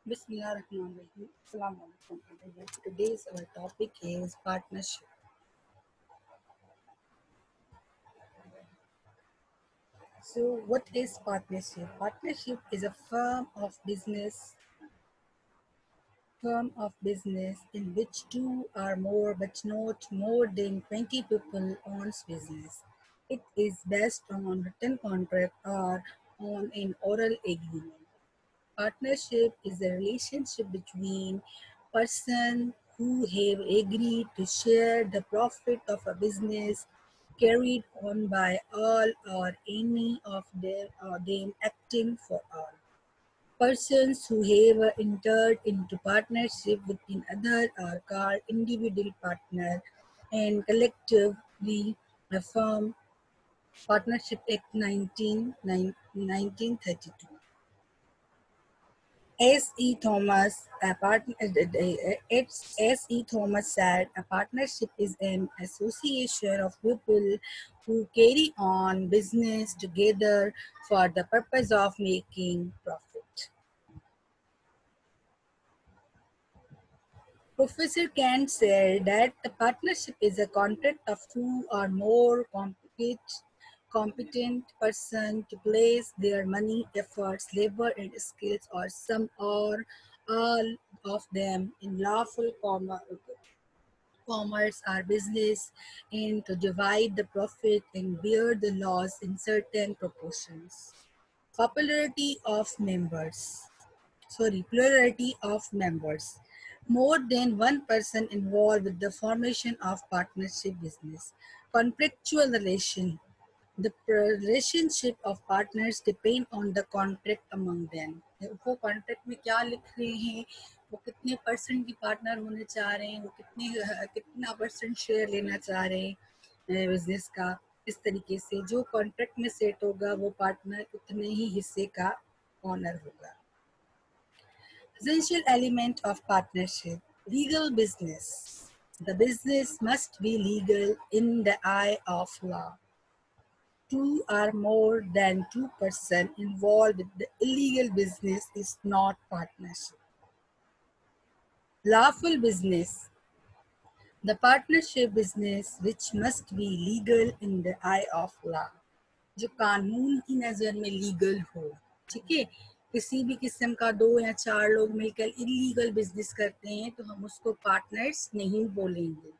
Bismillahirrahmanirrahim. Assalamu alaikum, everyone. Today's our topic is partnership. So, what is partnership? Partnership is a firm of business in which two or more, but not more than 20 people owns business. It is based on written contract or on an oral agreement. Partnership is a relationship between persons who have agreed to share the profit of a business carried on by all or any of them acting for all. Persons who have entered into partnership with another are called individual partner and collectively affirm Partnership Act 1932. S.E. Thomas, S.E. Thomas said, a partnership is an association of people who carry on business together for the purpose of making profit. Professor Kant said that the partnership is a contract of two or more competent persons to place their money, efforts, labor, and skills, or some or all of them, in lawful commerce or business, and to divide the profit and bear the loss in certain proportions. Popularity of members. Plurality of members. More than one person involved with the formation of partnership business. Contractual relation. The relationship of partners depend on the contract among them. वो contract में क्या लिख रहे हैं, वो कितने percent की partner होने चाह रहे हैं, वो कितना परसेंट शेयर लेना चाह रहे हैं बिजनेस का. इस तरीके से जो कॉन्ट्रैक्ट में सेट होगा वो पार्टनर उतने ही हिस्से का ऑनर होगा. Essential element of partnership. Legal business. The business must be legal in the eye of law. Two or more than two persons involved with the illegal business is not partnership. Lawful business. The partnership business which must be legal in the eye of law. जो कानून की नज़र में legal हो. ठीक है, किसी भी किस्म का 2 या 4 लोग मिलकर इलीगल बिजनेस करते हैं तो हम उसको पार्टनर्स नहीं बोलेंगे.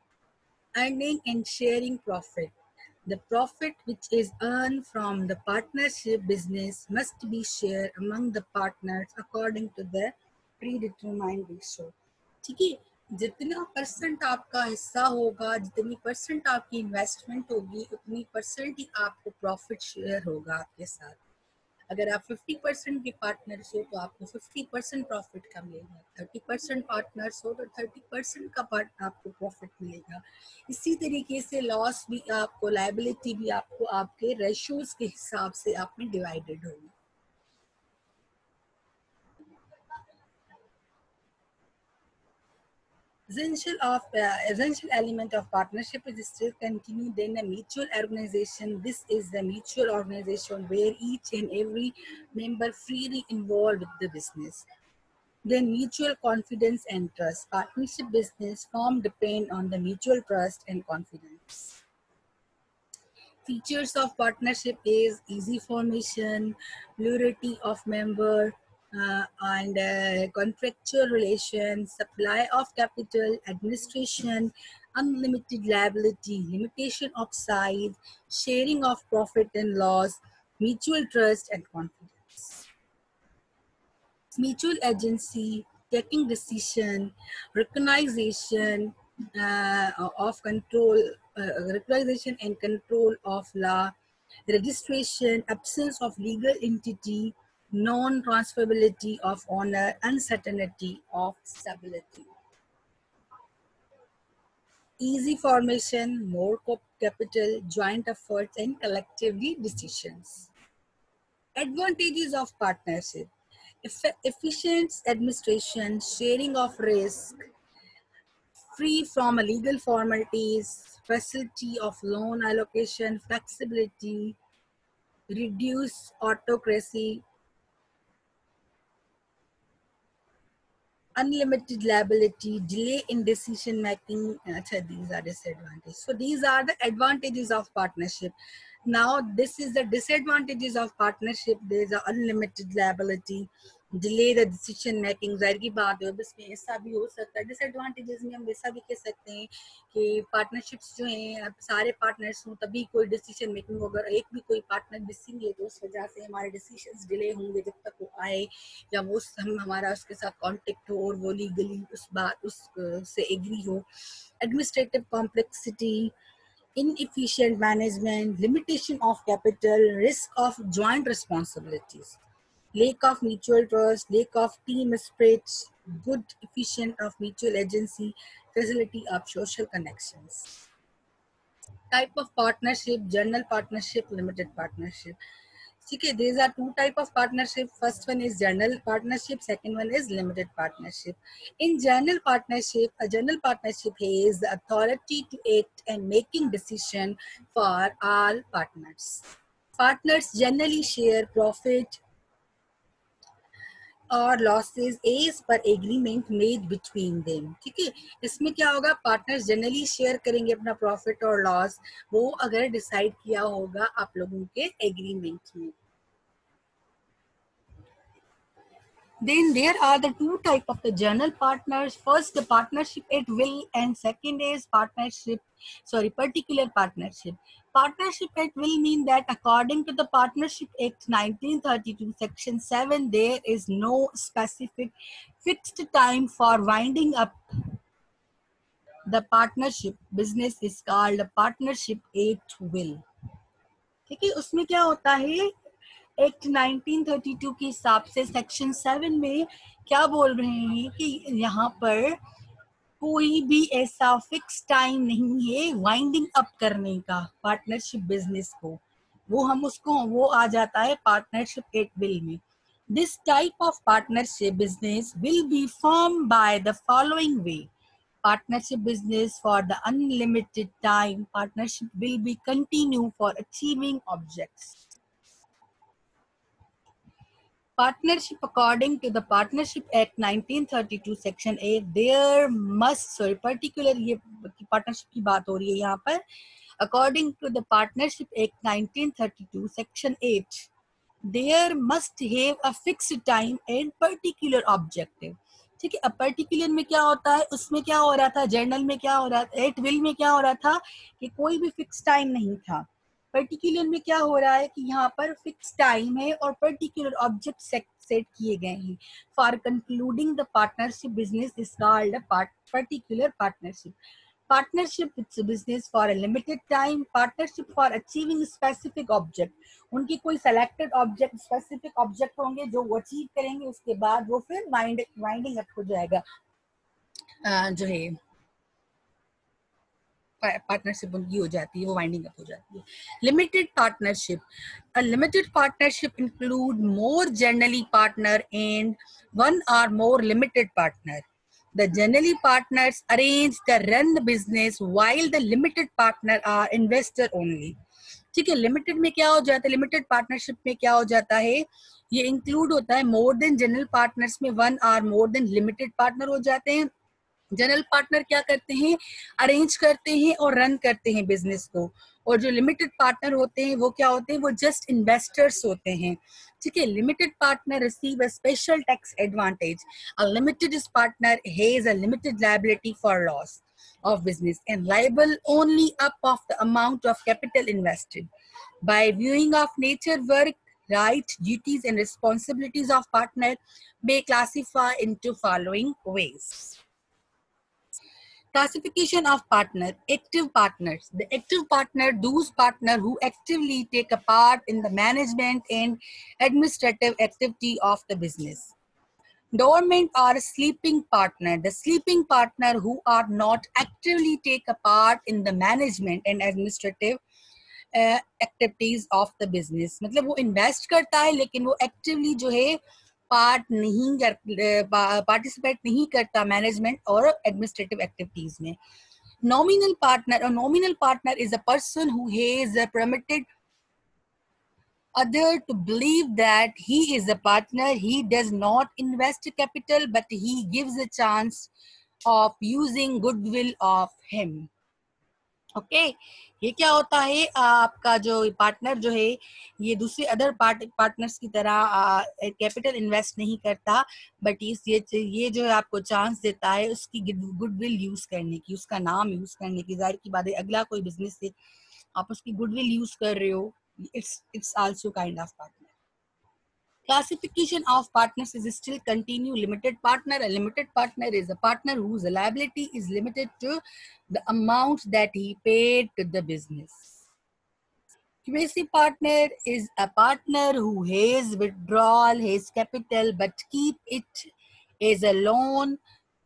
Earning and sharing profit. The profit which is earned from the partnership business must be shared among the partners according to the predetermined ratio. ठीक है, जितना परसेंट आपका हिस्सा होगा, जितनी परसेंट आपकी इन्वेस्टमेंट होगी, उतनी परसेंट ही आपको प्रॉफिट शेयर होगा आपके साथ. अगर आप 50% के पार्टनर्स हो तो आपको 50% प्रॉफिट का मिलेगा. 30% पार्टनर्स हो तो 30% का आपको प्रॉफिट मिलेगा. इसी तरीके से लॉस भी आपको, लायबिलिटी भी आपको आपके रेशियोज के हिसाब से आप में डिवाइडेड होगी. Essential element of partnership is still continue then a mutual organization. This is the mutual organization where each and every member freely involved with the business. Then mutual confidence and trust. Partnership business form depend on the mutual trust and confidence. Features of partnership is easy formation, plurality of member, and contractual relations, supply of capital, administration, unlimited liability, limitation of size, sharing of profit and loss, mutual trust and confidence. Mutual agency, taking decision, recognition of control, recognition and control of law, registration, absence of legal entity, non-transferability of honor, uncertainty of stability. Easy formation, more capital, joint efforts, and collectively decisions. Advantages of partnership. Efficient administration, sharing of risk, free from legal formalities, facility of loan allocation, flexibility, reduce autocracy, unlimited liability, delay in decision making. These are disadvantages. So these are the advantages of partnership. Now this is the disadvantages of partnership. There is a unlimited liability, delay the decision making. जाहिर की बात है, बस में ऐसा भी हो सकता है. Disadvantages में हम ऐसा भी कह सकते हैं कि पार्टनरशिप्स जो हैं, अब सारे पार्टनर्स हों तभी कोई डिसीजन मेकिंग, अगर एक भी कोई पार्टनर मिसिंग है तो उस वजह से हमारे डिसीजंस डिले होंगे जब तक वो आए, या वो हम हमारा उसके साथ कांटेक्ट हो और वो लीगली उस बात उस से एग्री हो. Administrative complexity, inefficient management, limitation of capital, risk of joint responsibilities, lack of mutual trust, lack of team spirit, good efficient of mutual agency, facility of social connections. Type of partnership: general partnership, limited partnership. Okay, these are two type of partnership. First one is general partnership, second one is limited partnership. In general partnership, a general partnership has the authority to act and making decision for all partners. Partners generally share profit और losses as per agreement made between them. ठीक है, इसमें क्या होगा, partners generally share करेंगे अपना profit और loss, वो अगर डिसाइड किया होगा आप लोगों के एग्रीमेंट में. Then there are the two type of the general partners. First, the partnership at will, and second is particular partnership. Partnership at will mean that according to the Partnership Act 1932, Section 7, there is no specific fixed time for winding up the partnership. Business is called a partnership at will. ठीक है, उसमें क्या होता है, act 1932 के हिसाब से section 7 में क्या बोल रहे हैं कि यहाँ पर कोई भी ऐसा फिक्स टाइम नहीं है वाइंडिंग अप करने का पार्टनरशिप बिजनेस को, वो आ जाता है पार्टनरशिप एट विल में. This type of partnership business will be form by the following way. Partnership business for the unlimited time. Partnership will be continue for achieving objects. Partnership according to the Partnership Act 1932 Section 8, there must, particular ये partnership की बात हो रही है यहाँ पर. According to the Partnership Act 1932 Section 8, there must have a fixed time and particular objective. ठीक है, अब पर्टिकुलर में क्या होता है, उसमें क्या हो रहा था, जर्नल में क्या हो रहा था, एट विल में क्या हो रहा था कि कोई भी फिक्स टाइम नहीं था. पर्टिकुलर में क्या हो रहा है कि यहाँ पर फिक्स टाइम है और पर्टिकुलर ऑब्जेक्ट सेट किए गए हैं. For concluding the partnership business is called particular partnership. Partnership it's a business for a limited time. Partnership for achieving specific object. उनकी कोई selected object, specific object होंगे जो वो achieve करेंगे, उसके बाद वो फिर winding up हो जाएगा. जो है पार्टनरशिप उनकी हो जाती है, वो वाइंडिंग अप हो जाती है. Limited partnership. A limited partnership include more generally partner and one or more limited partner. The generally partners arrange the run the business while the limited partner are investor only. ठीक है, limited में क्या हो जाता है, limited partnership में क्या हो जाता है, ये इंक्लूड होता है मोर देन जनरल पार्टनर्स में वन और मोर देन लिमिटेड पार्टनर हो जाते हैं. जनरल पार्टनर क्या करते हैं, अरेंज करते हैं और रन करते हैं बिजनेस को, और जो लिमिटेड पार्टनर होते हैं वो क्या होते हैं, वो जस्ट इन्वेस्टर्स होते हैं. ठीक है, limited partner receive a special tax advantage. A limited partner has a limited liability for loss of business and liable only up of the amount of capital invested. By viewing of nature, work, right, duties and responsibilities of partner may classify into following ways. Classification of partner. Active partners. The active partner, those partner who actively take a part in the management and administrative activity of the business. Dormant or sleeping partner. The sleeping partner who are not actively take a part in the management and administrative activities of the business. मतलब वो invest करता है लेकिन वो actively जो है participate नहीं करता मैनेजमेंट और एडमिनिस्ट्रेटिव एक्टिविटीज में. Nominal partner. Nominal partner is a person who has permitted other to believe that he is a partner. He does not invest capital, but he gives a chance of using goodwill of him. Okay ये क्या होता है, आपका जो partner जो है ये दूसरे अदर पार्टनर्स की तरह कैपिटल इन्वेस्ट नहीं करता, बट ये जो है आपको चांस देता है उसकी गुडविल यूज करने की, उसका नाम यूज करने की। जाहिर की बात है अगला कोई बिजनेस है आप उसकी गुडविल यूज कर रहे हो, it's also kind of partner. Classification of partners is still continue. Limited partner. A limited partner is a partner whose liability is limited to the amount that he paid to the business. QAC partner is a partner who has withdrawal his capital but keep it as a loan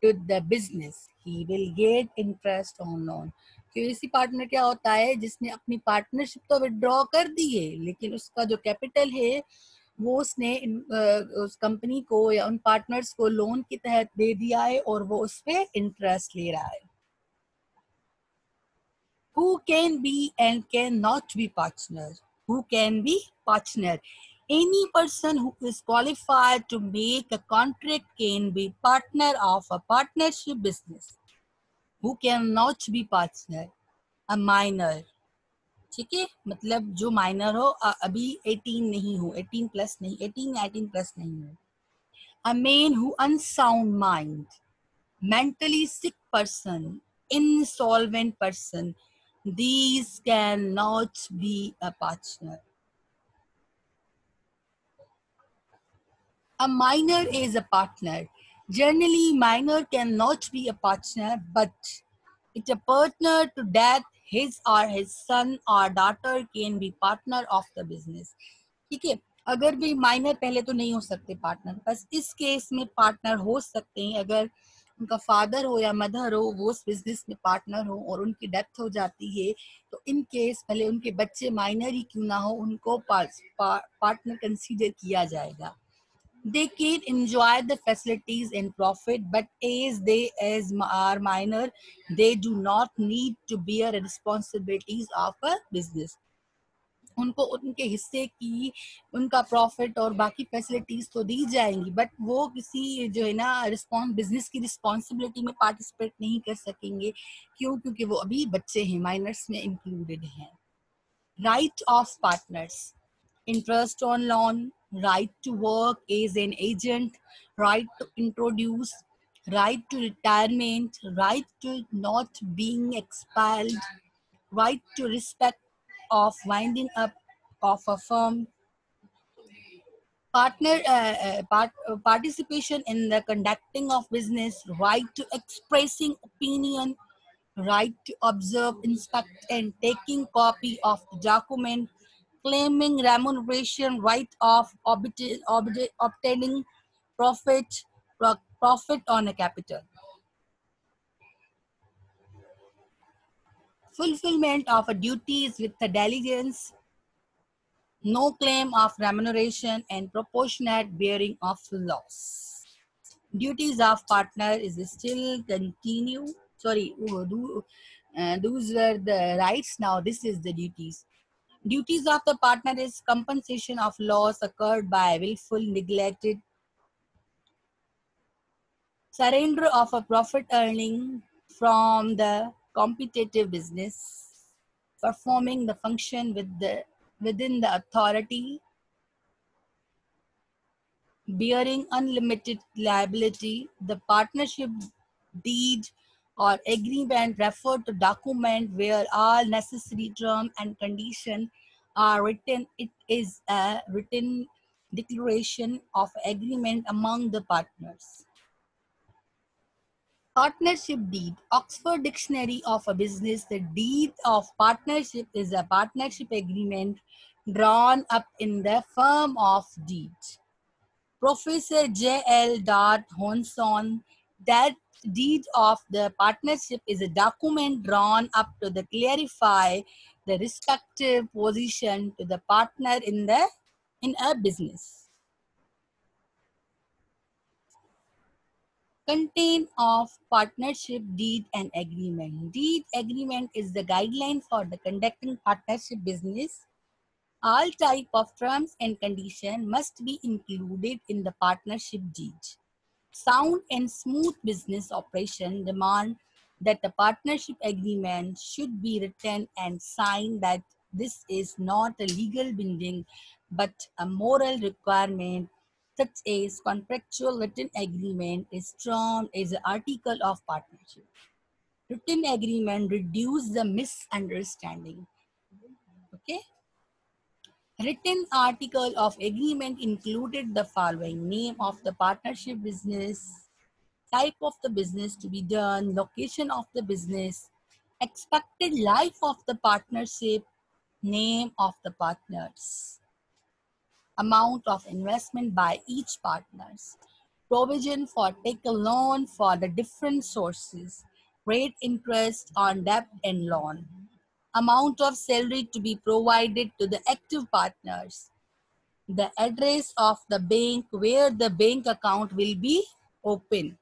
to the business. He will get interest on loan. QAC partner क्या होता है, जिसने अपनी partnership तो withdraw कर दी है लेकिन उसका जो कैपिटल है वो उसने उस कंपनी को या उन पार्टनर्स को लोन के तहत दे दिया है और वो उस पे इंटरेस्ट ले रहा है. Who can be and cannot be partner? Who can be partner? Any person who is qualified to make a contract can be partner of a partnership business. Who cannot be partner? A minor. ठीक है, मतलब जो minor हो, अभी 18 नहीं हो, 18 plus नहीं, 18 18 plus नहीं हो. A man who unsound mind, mentally sick person, insolvent person, these cannot be a partner. A minor is a partner. Generally, minor cannot be a partner, but it's a partner to death. His or his son or daughter can be partner of the business. ठीक है, अगर भी minor पहले तो नहीं हो सकते partner, बस इस केस में पार्टनर हो सकते हैं अगर उनका फादर हो या मदर हो वो उस बिजनेस में पार्टनर हो और उनकी डेथ हो जाती है तो इन केस भले उनके बच्चे माइनर ही क्यों ना हो उनको पार्टनर कंसीडर किया जाएगा. They can enjoy the facilities and profit, but as are minor, they do not need to bear the responsibilities of a business. उनको उनके हिस्से की उनका प्रॉफिट और बाकी फैसिलिटीज तो दी जाएंगी बट वो किसी जो है ना बिजनेस की रिस्पॉन्सिबिलिटी में पार्टिसिपेट नहीं कर सकेंगे. क्यों? क्योंकि वो अभी बच्चे हैं, माइनर्स में इंक्लूडेड हैं. Right of partners, interest on loan, right to work as an agent, right to introduce, right to retirement, right to not being expelled, right to respect of winding up of a firm, participation in the conducting of business, right to expressing opinion, right to observe, inspect, and taking copy of the document, claiming remuneration, right of obtaining profit, profit on a capital. Fulfillment of a duties with the diligence, no claim of remuneration, and proportionate bearing of loss. Duties of partner is still continue. Sorry, those were the rights. Now this is the duties. Duties of the partner is compensation of loss occurred by willful, neglected, surrender of a profit earning from the competitive business, performing the function within the authority, bearing unlimited liability. The partnership deed or agreement refer to document where all necessary terms and conditions are written. It is a written declaration of agreement among the partners. Partnership deed. Oxford Dictionary of a Business. The deed of partnership is a partnership agreement drawn up in the form of deed. Professor J.L. Honson, that deed of the partnership is a document drawn up to clarify the respective position to the partner in a business. Content of partnership deed and agreement. Deed agreement is the guideline for the conducting partnership business. All type of terms and condition must be included in the partnership deed. Sound and smooth business operation demand that the partnership agreement should be written and signed, that this is not a legal binding but a moral requirement, such as contractual written agreement is termed as an article of partnership. Written agreement reduce the misunderstanding. Okay. Written article of agreement included the following: name of the partnership business, type of the business to be done, location of the business, expected life of the partnership, name of the partners, amount of investment by each partners, provision for take a loan for the different sources, rate interest on debt and loan, amount of salary to be provided to the active partners, the address of the bank where the bank account will be open,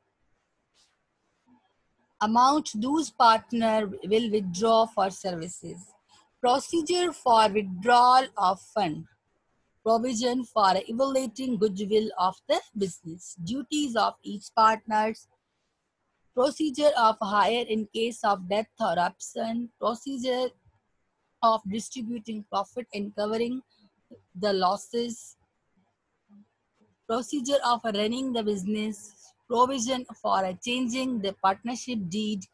amount those partner will withdraw for services, procedure for withdrawal of fund, provision for evaluating goodwill of the business, duties of each partners, procedure of hire in case of death or absence, procedure of distributing profit and covering the losses, procedure of running the business, provision for changing the partnership deed,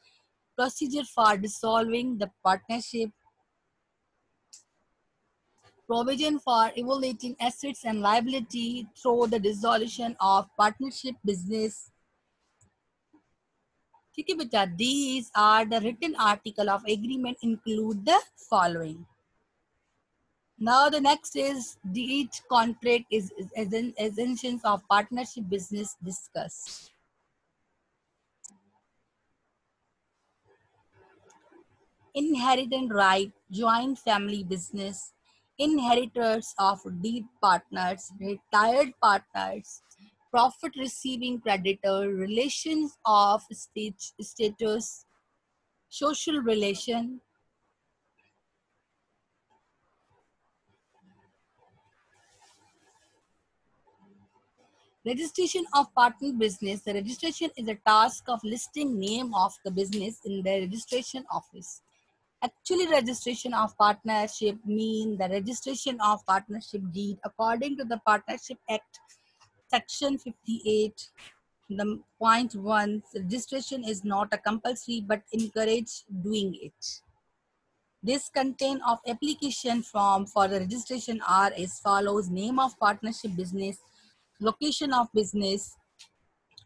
procedure for dissolving the partnership, provision for evaluating assets and liability through the dissolution of partnership business. ठीक है बेटा, these are the written article of agreement include the following. Now the next is the each contract is essentials of partnership business discussed. Inheritance right, joint family business, inheritors of deed partners, retired partners, profit receiving creditor, relations of status, social relation, registration of partner business. The registration is a task of listing name of the business in the registration office. Actually, registration of partnership mean the registration of partnership deed according to the Partnership Act, Section 58. The point one, registration is not a compulsory but encourage doing it. This content of application form for the registration are as follows: name of partnership business, location of business,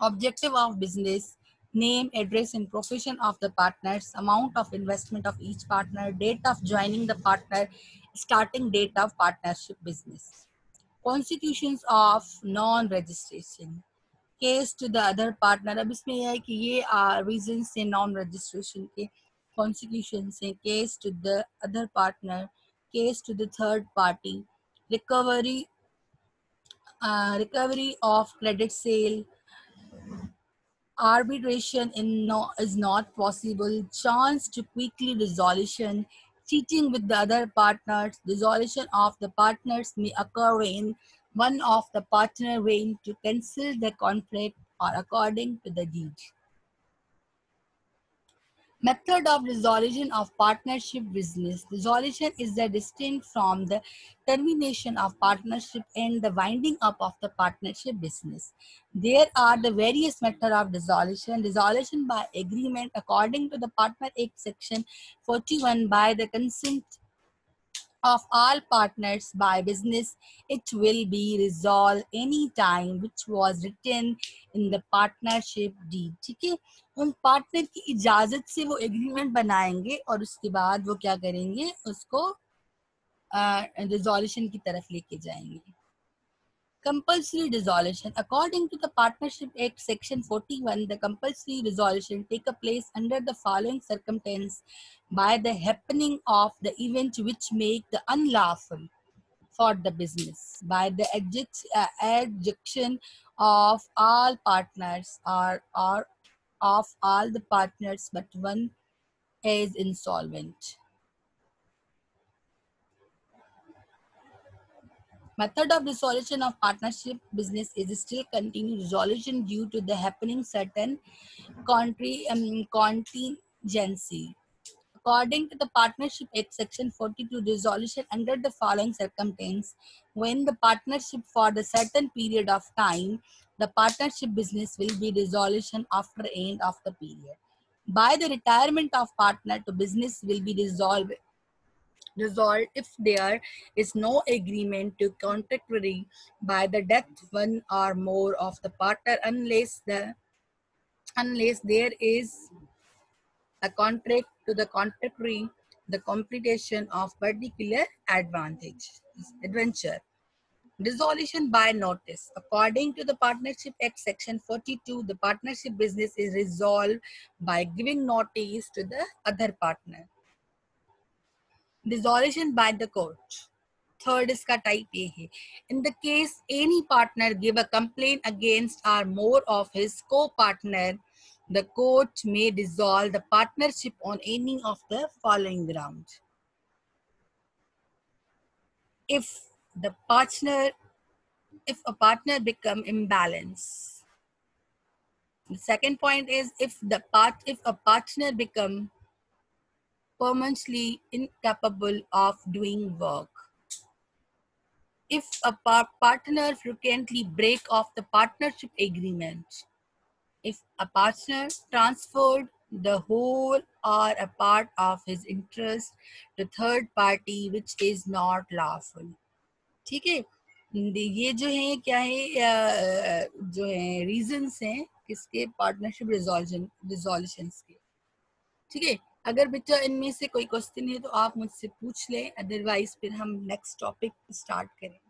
objective of business, name, address, and profession of the partners, amount of investment of each partner, date of joining the partner, starting date of partnership business. Constitutions of non-registration, case to the other partner. अब इसमें यह है कि ये reason से non registration के, constitution से case to the other partner, case to the third party, recovery recovery of credit sale, arbitration is not possible, chance to quickly resolution, cheating with the other partners. Dissolution of the partners may occur when one of the partner willing to cancel the contract or according to the deed. Method of dissolution of partnership business. Dissolution is the distinct from the termination of partnership and the winding up of the partnership business. There are the various methods of dissolution. Dissolution by agreement according to the Partner Act Section 41 by the consent of all partners by business, it will be resolved any time which was written in the partnership deed. ठीक है, उन partner की इजाजत से वो agreement बनाएंगे और उसके बाद वो क्या करेंगे, उसको रिजोल्यूशन की तरफ लेके जाएंगे. Compulsory dissolution. According to the Partnership Act Section 41, the compulsory dissolution take a place under the following circumstance: by the happening of the event which make the unlawful for the business, by the adjudication of all partners or of all the partners but one is insolvent. Method of resolution of partnership business is still continued resolution due to the happening certain contingency. According to the Partnership Act, Section 42, resolution under the following circumstance, when the partnership for the certain period of time, the partnership business will be resolution after end of the period. By the retirement of partner to business will be resolved if there is no agreement to contractory by the death one or more of the partner unless there is a contract to the contractory the completion of particular adventure. Resolution by notice. According to the Partnership Act Section 42, the partnership business is resolved by giving notice to the other partner. Resolution by the court. Third इसका type ये है. In the case any partner give a complaint against or more of his co-partner, the court may dissolve the partnership on any of the following grounds. If a partner become imbalance. The second point is if a partner become permanently incapable of doing work. If a partner frequently break off the partnership agreement. If a partner transferred the whole or a part of his interest to third party which is not lawful. ठीक है, ये जो है क्या है, जो है reasons हैं किसके पार्टनरशिप रिजोल्यूशंस के. ठीक है, अगर बच्चा इनमें से कोई क्वेश्चन है तो आप मुझसे पूछ लें, अदरवाइज फिर हम नेक्स्ट टॉपिक स्टार्ट करें.